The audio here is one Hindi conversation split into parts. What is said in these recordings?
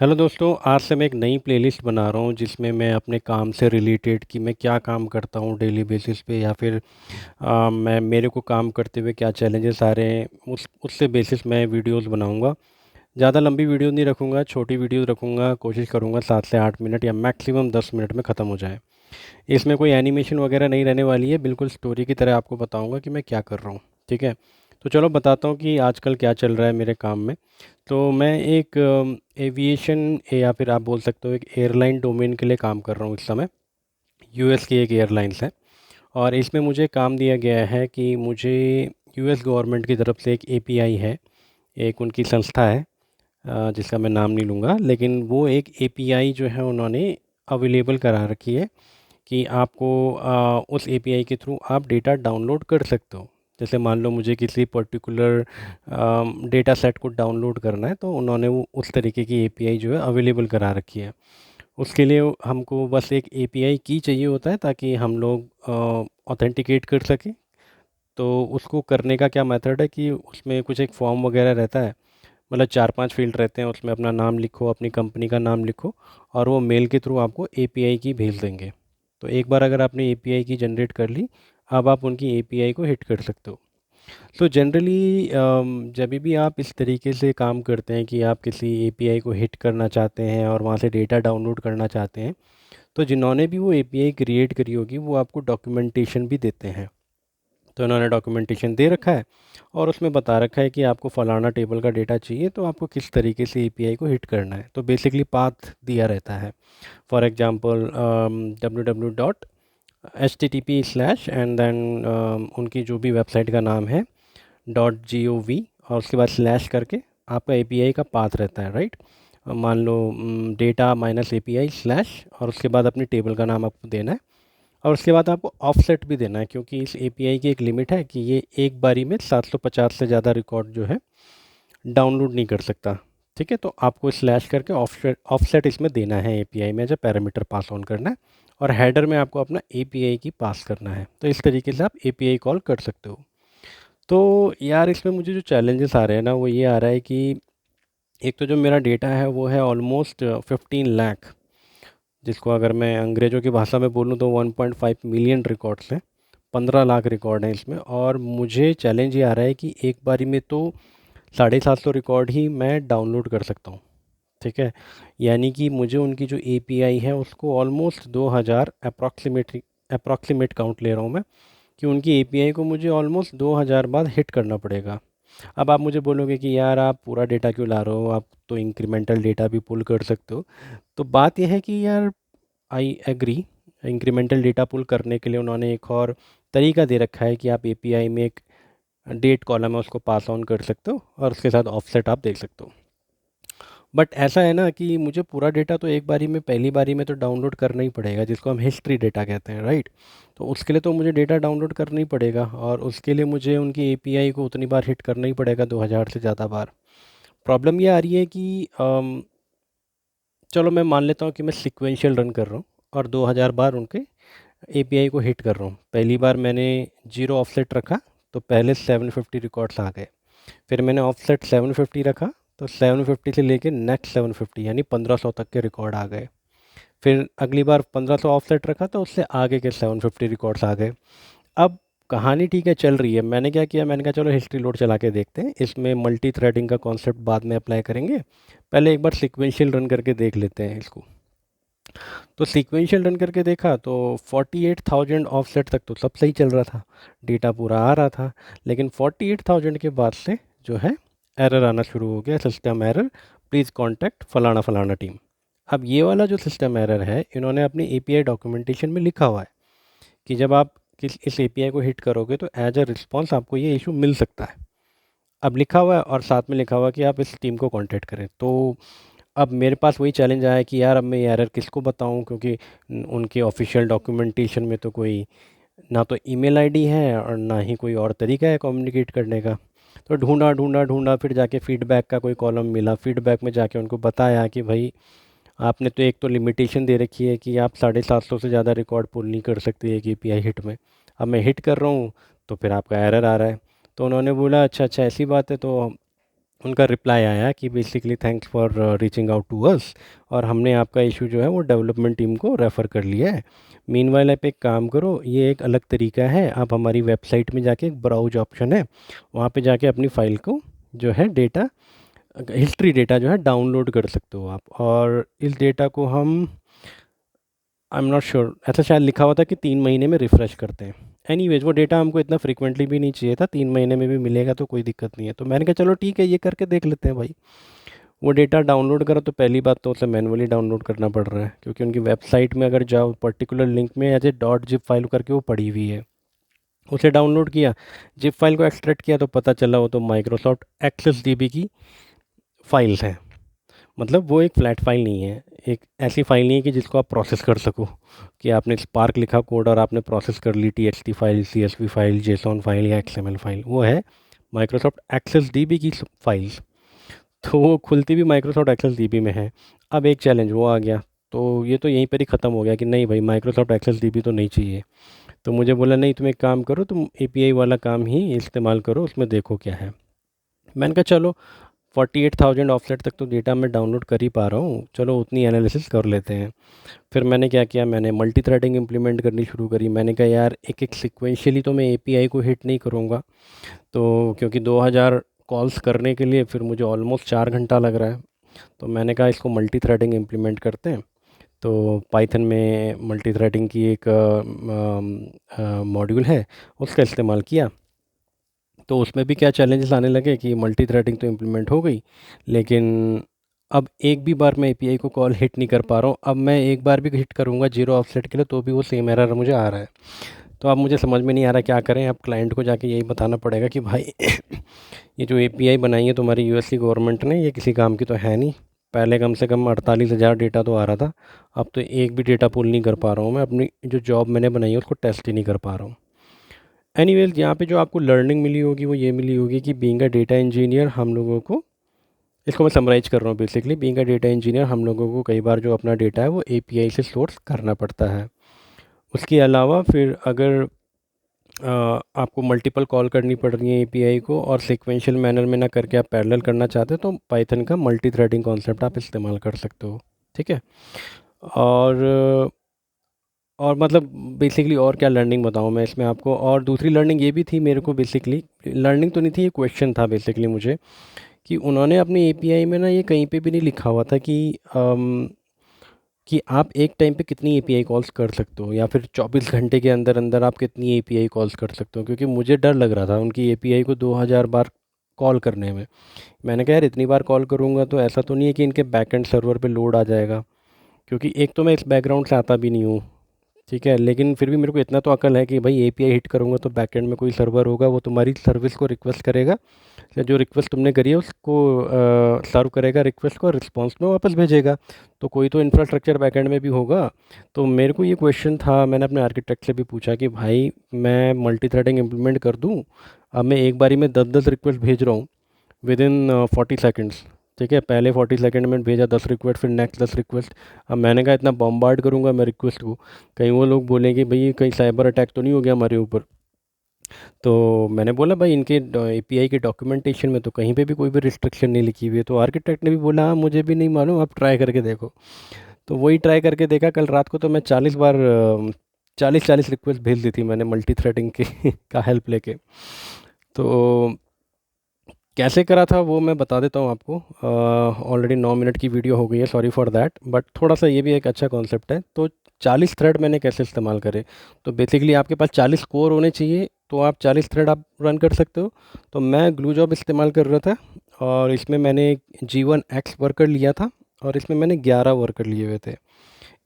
हेलो दोस्तों, आज से मैं एक नई प्लेलिस्ट बना रहा हूँ जिसमें मैं अपने काम से रिलेटेड कि मैं क्या काम करता हूँ डेली बेसिस पे या फिर मैं मेरे को काम करते हुए क्या चैलेंजेस आ रहे हैं उससे बेसिस मैं वीडियोस बनाऊँगा। ज़्यादा लंबी वीडियो नहीं रखूँगा, छोटी वीडियोस रखूँगा। कोशिश करूँगा 7 से 8 मिनट या मैक्सिमम 10 मिनट में ख़त्म हो जाए। इसमें कोई एनिमेशन वगैरह नहीं रहने वाली है, बिल्कुल स्टोरी की तरह आपको बताऊँगा कि मैं क्या कर रहा हूँ। ठीक है? तो चलो बताता हूँ कि आजकल क्या चल रहा है मेरे काम में। तो मैं एक एविएशन या फिर आप बोल सकते हो एक एयरलाइन डोमेन के लिए काम कर रहा हूँ इस समय। यूएस की एक एयरलाइंस है और इसमें मुझे काम दिया गया है कि मुझे यूएस गवर्नमेंट की तरफ से एक एपीआई है, एक उनकी संस्था है, जिसका मैं नाम नहीं लूँगा, लेकिन वो एक एपीआई जो है उन्होंने अवेलेबल करा रखी है कि आपको उस एपीआई के थ्रू आप डेटा डाउनलोड कर सकते हो। जैसे मान लो मुझे किसी पर्टिकुलर डेटा सेट को डाउनलोड करना है तो उन्होंने वो उस तरीके की एपीआई जो है अवेलेबल करा रखी है। उसके लिए हमको बस एक एपीआई की चाहिए होता है ताकि हम लोग ऑथेंटिकेट कर सकें। तो उसको करने का क्या मेथड है कि उसमें कुछ एक फॉर्म वगैरह रहता है, मतलब 4-5 फील्ड रहते हैं, उसमें अपना नाम लिखो, अपनी कंपनी का नाम लिखो और वो मेल के थ्रू आपको एपीआई की भेज देंगे। तो एक बार अगर आपने एपीआई की जनरेट कर ली, अब आप उनकी एपीआई को हिट कर सकते हो। तो जनरली जब भी आप इस तरीके से काम करते हैं कि आप किसी एपीआई को हिट करना चाहते हैं और वहाँ से डेटा डाउनलोड करना चाहते हैं, तो जिन्होंने भी वो एपीआई क्रिएट करी होगी वो आपको डॉक्यूमेंटेशन भी देते हैं। तो इन्होंने डॉक्यूमेंटेशन दे रखा है और उसमें बता रखा है कि आपको फलाना टेबल का डेटा चाहिए तो आपको किस तरीके से एपीआई को हिट करना है। तो बेसिकली पाथ दिया रहता है। For example www.http/ and then उनकी जो भी वेबसाइट का नाम है .gov और उसके बाद स्लैश करके आपका एपीआई का पाथ रहता है, राइट। मान लो डेटा माइनस एपीआई स्लैश और उसके बाद अपनी टेबल का नाम आपको देना है और उसके बाद आपको ऑफसेट भी देना है, क्योंकि इस एपीआई की एक लिमिट है कि ये एक बारी में 750 से ज़्यादा रिकॉर्ड जो है डाउनलोड नहीं कर सकता। ठीक है, तो आपको स्लैश करके ऑफसेट ऑफसेट इसमें देना है एपीआई में, जब पैरामीटर पास ऑन करना है और हेडर में आपको अपना एपीआई की पास करना है। तो इस तरीके से आप एपीआई कॉल कर सकते हो। तो यार इसमें मुझे जो चैलेंजेस आ रहे हैं ना वो ये आ रहा है कि एक तो जो मेरा डेटा है वो है ऑलमोस्ट 15 लाख, जिसको अगर मैं अंग्रेज़ों की भाषा में बोलूँ तो 1.5 मिलियन रिकॉर्ड्स हैं। 15 लाख रिकॉर्ड हैं इसमें और मुझे चैलेंज ये आ रहा है कि एक बारी में तो 750 रिकॉर्ड ही मैं डाउनलोड कर सकता हूँ। ठीक है, यानी कि मुझे उनकी जो एपीआई है उसको ऑलमोस्ट 2000 अप्रॉक्सीमेट काउंट ले रहा हूँ मैं, कि उनकी एपीआई को मुझे ऑलमोस्ट 2000 बार हिट करना पड़ेगा। अब आप मुझे बोलोगे कि यार आप पूरा डेटा क्यों ला रहे हो, आप तो इंक्रीमेंटल डेटा भी पुल कर सकते हो। तो बात यह है कि यार आई एग्री, इंक्रीमेंटल डेटा पुल करने के लिए उन्होंने एक और तरीका दे रखा है कि आप एपीआई में एक डेट कॉलम है उसको पास ऑन कर सकते हो और उसके साथ ऑफसेट आप देख सकते हो। बट ऐसा है ना कि मुझे पूरा डेटा तो एक बारी में पहली बारी में तो डाउनलोड करना ही पड़ेगा, जिसको हम हिस्ट्री डेटा कहते हैं, राइट। तो उसके लिए तो मुझे डेटा डाउनलोड करना ही पड़ेगा और उसके लिए मुझे उनकी एपीआई को उतनी बार हिट करना ही पड़ेगा, 2000 से ज़्यादा बार। प्रॉब्लम ये आ रही है कि चलो मैं मान लेता हूँ कि मैं सिक्वेंशियल रन कर रहा हूँ और 2000 बार उनके एपीआई को हिट कर रहा हूँ। पहली बार मैंने जीरो ऑफसेट रखा तो पहले 750 रिकॉर्ड्स आ गए। फिर मैंने ऑफसेट 750 रखा तो 750 से लेके नेक्स्ट 750 यानी 1500 तक के रिकॉर्ड आ गए। फिर अगली बार 1500 ऑफसेट रखा तो उससे आगे के 750 रिकॉर्ड्स आ गए। अब कहानी ठीक है चल रही है, मैंने क्या किया, मैंने कहा चलो हिस्ट्री लोड चला के देखते हैं, इसमें मल्टी थ्रेडिंग का कॉन्सेप्ट बाद में अप्लाई करेंगे, पहले एक बार सीक्वेंशियल रन करके देख लेते हैं इसको। तो सीक्वेंशियल रन करके देखा तो 48,000 ऑफसेट तक तो सब सही चल रहा था, डेटा पूरा आ रहा था। लेकिन 48,000 के बाद से जो है एरर आना शुरू हो गया, सिस्टम एरर, प्लीज़ कांटेक्ट फलाना फलाना टीम। अब ये वाला जो सिस्टम एरर है इन्होंने अपनी एपीआई डॉक्यूमेंटेशन में लिखा हुआ है कि जब आप इस एपीआई को हिट करोगे तो एज अ रिस्पॉन्स आपको ये इशू मिल सकता है। अब लिखा हुआ है और साथ में लिखा हुआ है कि आप इस टीम को कांटेक्ट करें। तो अब मेरे पास वही चैलेंज आया कि यार अब मैं ये एरर किसको बताऊं, क्योंकि उनके ऑफिशियल डॉक्यूमेंटेशन में तो कोई ना तो ईमेल आईडी है और ना ही कोई और तरीका है कम्युनिकेट करने का। तो ढूंढा ढूंढा ढूंढा फिर जाके फीडबैक का कोई कॉलम मिला, फीडबैक में जाके उनको बताया कि भाई आपने तो एक तो लिमिटेशन दे रखी है कि आप 750 से ज़्यादा रिकॉर्ड पुल नहीं कर सकते एक एपीआई हिट में। अब मैं हिट कर रहा हूँ तो फिर आपका एरर आ रहा है। तो उन्होंने बोला अच्छा अच्छा ऐसी बात है, तो उनका रिप्लाई आया कि basically thanks for reaching out to us, और हमने आपका इशू जो है वो डेवलपमेंट टीम को रेफ़र कर लिया है। मीनवाइल आप एक काम करो, ये एक अलग तरीका है, आप हमारी वेबसाइट में जाके एक ब्राउज ऑप्शन है, वहाँ पे जाके अपनी फ़ाइल को जो है डेटा, हिस्ट्री डेटा जो है डाउनलोड कर सकते हो आप। और इस डेटा को हम, आई एम नॉट श्योर, ऐसा शायद लिखा हुआ था कि 3 महीने में रिफ़्रेश करते हैं। एनीवेज वो डेटा हमको इतना फ्रीक्वेंटली भी नहीं चाहिए था, 3 महीने में भी मिलेगा तो कोई दिक्कत नहीं है। तो मैंने कहा चलो ठीक है, ये करके देख लेते हैं भाई। वो डेटा डाउनलोड करा तो पहली बात तो उसे मैनुअली डाउनलोड करना पड़ रहा है, क्योंकि उनकी वेबसाइट में अगर जाओ पर्टिकुलर लिंक में as a dot zip file करके वो पड़ी हुई है। उसे डाउनलोड किया, जिप फाइल को एक्सट्रैक्ट किया तो पता चला वो तो माइक्रोसॉफ्ट एक्सेस डीबी की फाइल्स हैं। मतलब वो एक फ्लैट फाइल नहीं है, एक ऐसी फाइल नहीं है कि जिसको आप प्रोसेस कर सको, कि आपने स्पार्क लिखा कोड और आपने प्रोसेस कर ली TXT file, CSV file, JSON file या एक्सएमएल फाइल। वो है माइक्रोसॉफ्ट एक्सेस डीबी की फाइल्स। तो वो खुलती भी माइक्रोसॉफ्ट एक्सेस डीबी में है। अब एक चैलेंज वो आ गया, तो ये तो यहीं पर ही ख़त्म हो गया कि नहीं भाई माइक्रोसॉफ्ट एक्सेस डीबी तो नहीं चाहिए। तो मुझे बोला नहीं, तुम एक काम करो, तुम एपीआई वाला काम ही इस्तेमाल करो, उसमें देखो क्या है। मैंने कहा चलो 48,000 ऑफसेट तक तो डेटा मैं डाउनलोड कर ही पा रहा हूँ, चलो उतनी एनालिसिस कर लेते हैं। फिर मैंने क्या किया, मैंने मल्टी थ्रेडिंग इम्प्लीमेंट करनी शुरू करी। मैंने कहा यार एक एक सिक्वेंशियली तो मैं एपीआई को हिट नहीं करूँगा, तो क्योंकि 2000 कॉल्स करने के लिए फिर मुझे ऑलमोस्ट 4 घंटा लग रहा है। तो मैंने कहा इसको मल्टी थ्रेडिंग इम्प्लीमेंट करते हैं। तो पाइथन में मल्टी थ्रेडिंग की एक मॉड्यूल है, उसका इस्तेमाल किया। तो उसमें भी क्या चैलेंजेस आने लगे कि मल्टी थ्रेडिंग तो इम्प्लीमेंट हो गई, लेकिन अब एक भी बार मैं एपीआई को कॉल हिट नहीं कर पा रहा हूँ। अब मैं एक बार भी हिट करूँगा जीरो ऑफसेट के लिए तो भी वो सेम एरर मुझे आ रहा है। तो अब मुझे समझ में नहीं आ रहा क्या करें। अब क्लाइंट को जाके यही बताना पड़ेगा कि भाई ये जो एपीआई बनाई है तुम्हारी यूएस की गवर्नमेंट ने, ये किसी काम की तो है नहीं। पहले कम से कम 48,000 डेटा तो आ रहा था, अब तो एक भी डेटा पुल नहीं कर पा रहा हूँ मैं, अपनी जो जॉब मैंने बनाई है उसको टेस्ट ही नहीं कर पा रहा हूँ। एनीवेज यहाँ पे जो आपको लर्निंग मिली होगी वो ये मिली होगी कि बीइंग अ डेटा इंजीनियर हम लोगों को, इसको मैं समराइज़ कर रहा हूँ, basically being a data engineer हम लोगों को कई बार जो अपना डेटा है वो एपीआई से सोर्स करना पड़ता है। उसके अलावा फिर अगर आपको मल्टीपल कॉल करनी पड़ रही है एपीआई को और सीक्वेंशियल मैनर में ना करके आप पैरेलल करना चाहते हो, तो पाइथन का मल्टी थ्रेडिंग कॉन्सेप्ट आप इस्तेमाल कर सकते हो। ठीक है। और और मतलब बेसिकली और क्या लर्निंग बताऊँ मैं इसमें आपको। और दूसरी लर्निंग ये भी थी मेरे को, बेसिकली लर्निंग तो नहीं थी, ये क्वेश्चन था बेसिकली मुझे, कि उन्होंने अपनी एपीआई में ना ये कहीं पे भी नहीं लिखा हुआ था कि आप एक टाइम पे कितनी एपीआई कॉल्स कर सकते हो, या फिर 24 घंटे के अंदर अंदर आप कितनी एपीआई कॉल्स कर सकते हो। क्योंकि मुझे डर लग रहा था उनकी एपीआई को 2000 बार कॉल करने में। मैंने कहा यार इतनी बार कॉल करूँगा तो ऐसा तो नहीं है कि इनके बैकएंड सर्वर पे लोड आ जाएगा, क्योंकि एक तो मैं इस बैकग्राउंड से आता भी नहीं हूँ। ठीक है, लेकिन फिर भी मेरे को इतना तो अकल है कि भाई एपीआई हिट करूँगा तो बैकएंड में कोई सर्वर होगा, वो तुम्हारी सर्विस को रिक्वेस्ट करेगा, या जो रिक्वेस्ट तुमने करी है उसको सर्व करेगा रिक्वेस्ट को, और रिस्पॉन्स में वापस भेजेगा। तो कोई तो इंफ्रास्ट्रक्चर बैकएंड में भी होगा। तो मेरे को ये क्वेश्चन था, मैंने अपने आर्किटेक्ट से भी पूछा कि भाई मैं मल्टी थ्रेडिंग इम्प्लीमेंट कर दूँ, अब मैं एक बारी में 10-10 रिक्वेस्ट भेज रहा हूँ विद इन 40 सेकेंड्स। ठीक है, पहले 40 सेकेंड में भेजा 10 रिक्वेस्ट, फिर नेक्स्ट 10 रिक्वेस्ट। अब मैंने कहा इतना बॉम्बार्ड करूँगा मैं रिक्वेस्ट को, कहीं वो लोग बोलेंगे भाई कहीं साइबर अटैक तो नहीं हो गया हमारे ऊपर। तो मैंने बोला भाई इनके एपीआई के डॉक्यूमेंटेशन में तो कहीं पे भी कोई भी रिस्ट्रिक्शन नहीं लिखी हुई है। तो आर्किटेक्ट ने भी बोला हाँ मुझे भी नहीं मालूम, आप ट्राई करके देखो। तो वही ट्राई करके देखा कल रात को, तो मैं 40 बार 40-40 रिक्वेस्ट भेज दी थी मैंने मल्टी थ्रेडिंग की का हेल्प लेके। तो कैसे करा था वो मैं बता देता हूँ आपको। ऑलरेडी 9 मिनट की वीडियो हो गई है, सॉरी फॉर दैट, बट थोड़ा सा ये भी एक अच्छा कॉन्सेप्ट है। तो 40 थ्रेड मैंने कैसे इस्तेमाल करे, तो बेसिकली आपके पास 40 कोर होने चाहिए, तो आप 40 थ्रेड आप रन कर सकते हो। तो मैं ग्लू जॉब इस्तेमाल कर रहा था, और इसमें मैंने G1X वर्कर लिया था, और इसमें मैंने 11 वर्कर लिए हुए थे।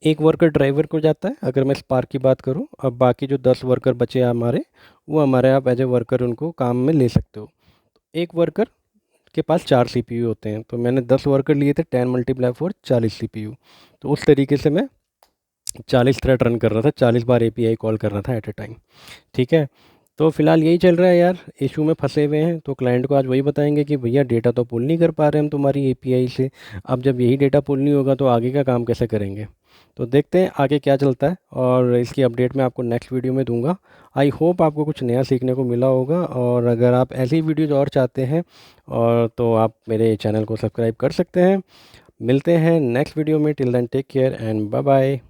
एक वर्कर ड्राइवर को जाता है अगर मैं स्पार्क की बात करूं। अब बाकी जो 10 वर्कर बचे हैं हमारे, वो हमारे आप एज ए वर्कर उनको काम में ले सकते हो। एक वर्कर के पास 4 सीपीयू होते हैं, तो मैंने 10 वर्कर लिए थे, 10 × 4 40 सीपीयू। तो उस तरीके से मैं 40 थ्रेड रन कर रहा था, 40 बार एपीआई कॉल कर रहा था एट ए टाइम। ठीक है। तो फिलहाल यही चल रहा है यार, इशू में फंसे हुए हैं। तो क्लाइंट को आज वही बताएंगे कि भैया डेटा तो पुल नहीं कर पा रहे हम तुम्हारी एपीआई से। अब जब यही डेटा पुल नहीं होगा तो आगे का काम कैसे करेंगे। तो देखते हैं आगे क्या चलता है, और इसकी अपडेट मैं आपको नेक्स्ट वीडियो में दूंगा। आई होप आपको कुछ नया सीखने को मिला होगा, और अगर आप ऐसी वीडियोज़ और चाहते हैं और तो आप मेरे चैनल को सब्सक्राइब कर सकते हैं। मिलते हैं नेक्स्ट वीडियो में। Till then take care and bye bye.